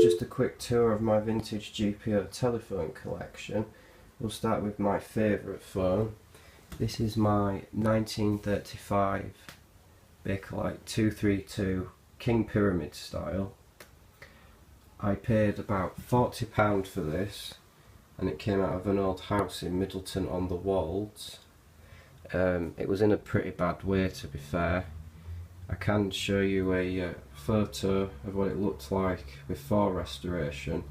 Just a quick tour of my vintage GPO telephone collection. We'll start with my favourite phone. This is my 1935 Bakelite 232 King Pyramid style. I paid about £40 for this, and it came out of an old house in Middleton on the Wolds. It was in a pretty bad way, to be fair. I can show you a photo of what it looked like before restoration.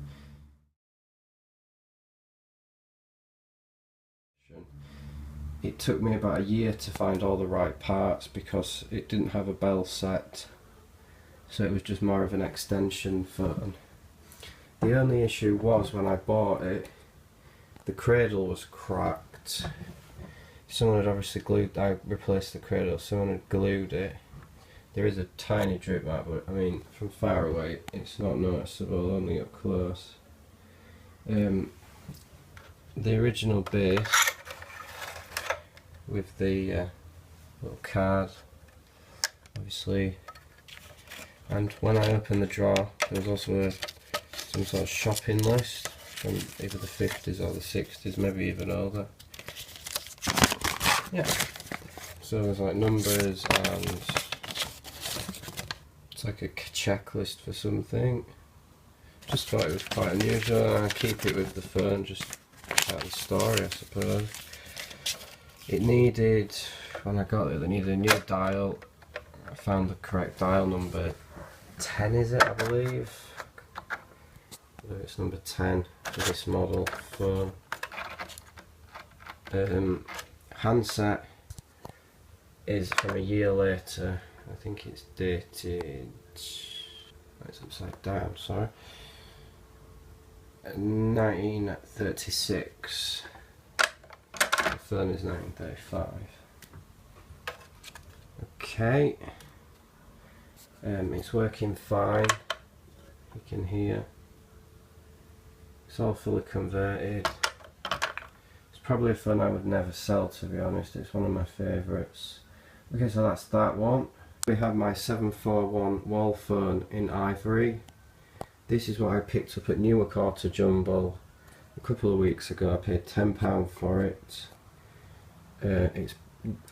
It took me about a year to find all the right parts because it didn't have a bell set, so it was just more of an extension phone. The only issue was when I bought it, the cradle was cracked. Someone had obviously I replaced the cradle, someone had glued it. There is a tiny drip mark, but I mean, from far away it's not noticeable, only up close. The original base with the little card, obviously, and when I opened the drawer there was also some sort of shopping list from either the 50s or the 60s, maybe even older. Yeah, so there's like numbers and it's like a checklist for something. Just thought it was quite unusual, and I keep it with the phone just out of the story, I suppose. It needed, when I got it, they needed a new dial. I found the correct dial, number 10 is it, I believe. It's number 10 for this model phone. Handset is from a year later. I think it's dated, it's upside down, sorry, 1936. The phone is 1935. Okay, it's working fine, you can hear, it's all fully converted. It's probably a phone I would never sell, to be honest, it's one of my favourites. Okay, so that's that one. We have my 741 wall phone in ivory. This is what I picked up at Newark Auto Jumble a couple of weeks ago. I paid £10 for it.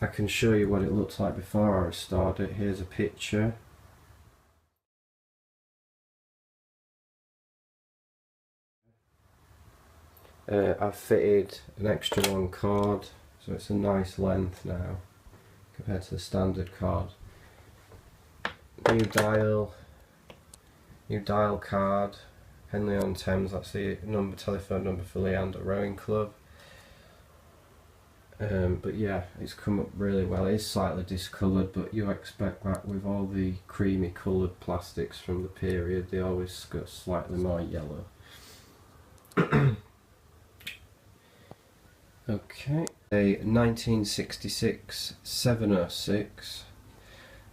I can show you what it looked like before I restored it. Here's a picture. I've fitted an extra long cord, so it's a nice length now compared to the standard cord. New dial card, Henley-on-Thames, that's the telephone number for Leander Rowing Club. But yeah, it's come up really well. It is slightly discoloured, but you expect that with all the creamy coloured plastics from the period, they always got slightly more yellow. Okay, a 1966 706.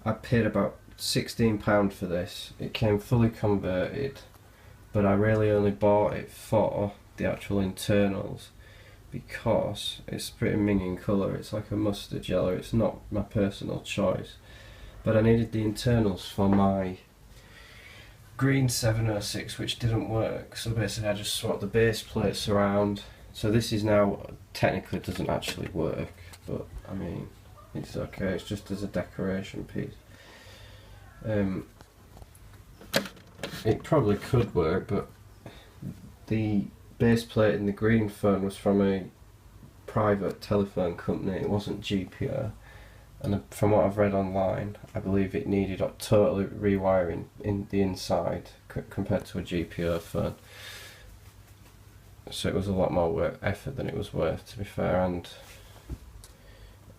I paid about £16 for this. It came fully converted, but I really only bought it for the actual internals because it's pretty minging colour. It's like a mustard yellow. It's not my personal choice, but I needed the internals for my green 706, which didn't work, so basically I just swapped the base plates around. So this is now, technically doesn't actually work, but I mean, it's okay, it's just as a decoration piece. It probably could work, but the base plate in the green phone was from a private telephone company, it wasn't GPO, and from what I've read online, I believe it needed totally rewiring in the inside compared to a GPO phone. So it was a lot more effort than it was worth, to be fair, and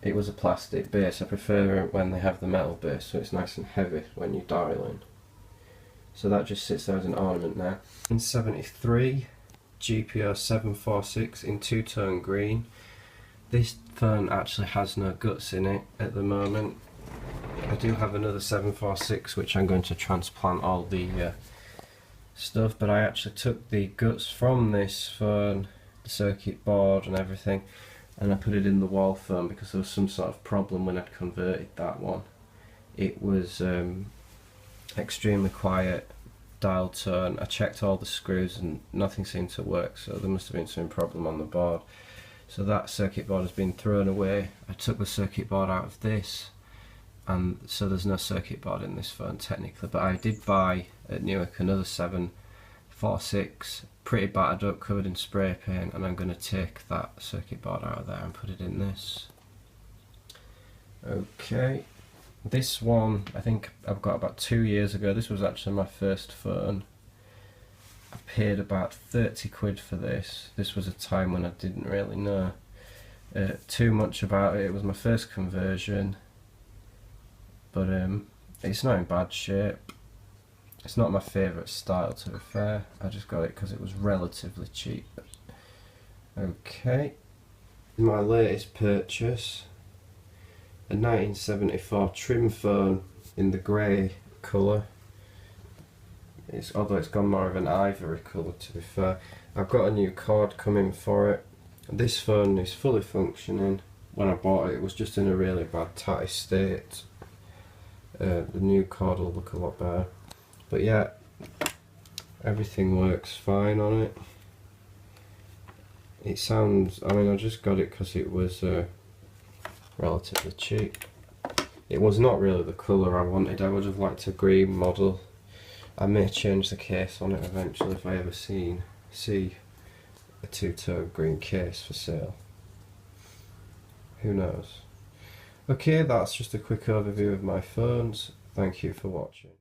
it was a plastic base. I prefer it when they have the metal base, so it's nice and heavy when you dial in. So that just sits there as an ornament now. In 73, GPO 746 in two-tone green. This phone actually has no guts in it at the moment. I do have another 746 which I'm going to transplant all the stuff, but I actually took the guts from this phone, the circuit board and everything, and I put it in the wall phone because there was some sort of problem when I'd converted that one. It was extremely quiet, dial tone. I checked all the screws and nothing seemed to work, so there must have been some problem on the board. So that circuit board has been thrown away. I took the circuit board out of this, and so there's no circuit board in this phone technically, but I did buy at Newark another 746, pretty battered up, covered in spray paint, and I'm going to take that circuit board out of there and put it in this. Okay, this one I think I've got about 2 years ago. This was actually my first phone. I paid about 30 quid for this. This was a time when I didn't really know too much about it. It was my first conversion, but it's not in bad shape. It's not my favourite style, to be fair. I just got it because it was relatively cheap. Okay, my latest purchase, a 1974 trim phone in the grey colour. Although it's gone more of an ivory colour, to be fair. I've got a new cord coming for it. This phone is fully functioning. When I bought it, it was just in a really bad tatty state. The new cord will look a lot better. But yeah, everything works fine on it. It sounds, I mean, I just got it because it was relatively cheap. It was not really the colour I wanted. I would have liked a green model. I may change the case on it eventually if I ever see a two-tone green case for sale. Who knows? Okay, that's just a quick overview of my phones. Thank you for watching.